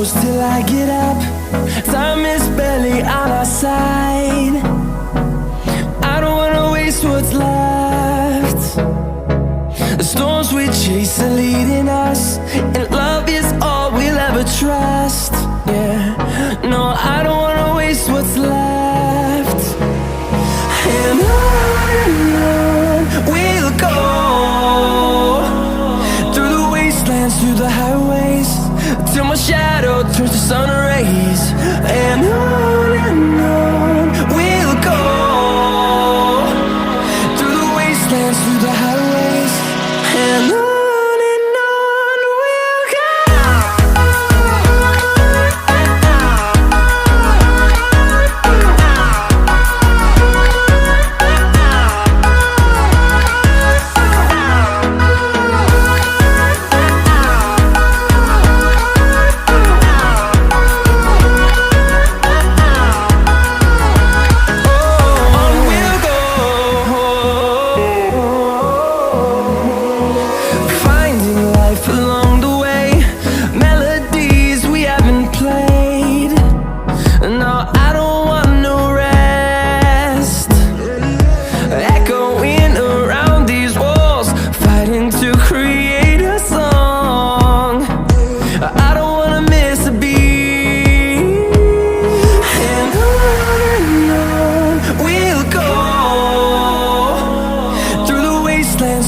close till I get up. Time is barely on our side. I don't wanna waste what's left. The storms we chase are leading us, and love is all we'll ever trust. Yeah, no, I don't wanna waste what's left. And on we'll go, through the wastelands, through the highways, till my shadow turns to sun rays. And on we'll go, through the wastelands, through the highways, and on we'll go.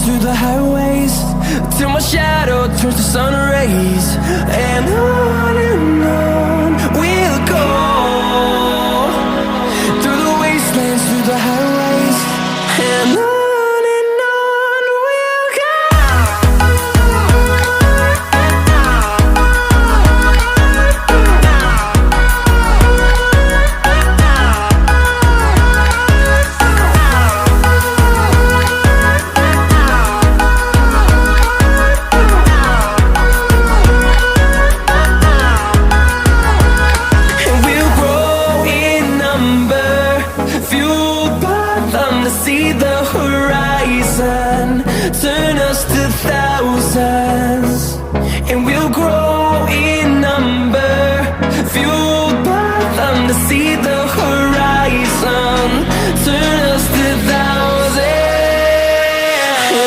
Through the highways, till my shadow turns to sun rays. And on we'll go, through the wastelands, through the highways, and on we'll go. See the horizon turn us to thousands, and we'll grow in number, fueled by them. To see the horizon turn us to thousands,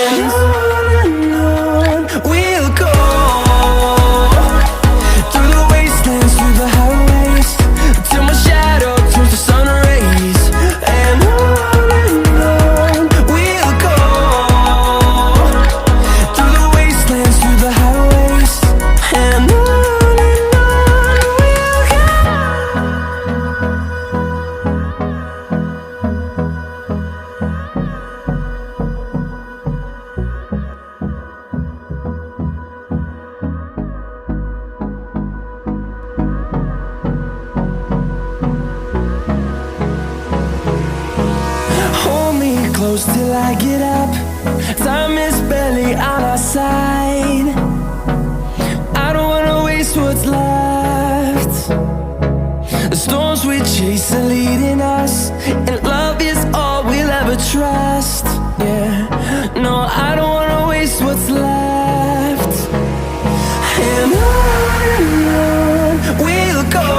and on we'll go, through the wastelands, through the highways, till my shadow turns to sun rays. And close till I get up. Time is barely on our side. I don't wanna waste what's left. The storms we chase are leading us, and love is all we'll ever trust. Yeah, no, I don't wanna waste what's left. And on we'll go,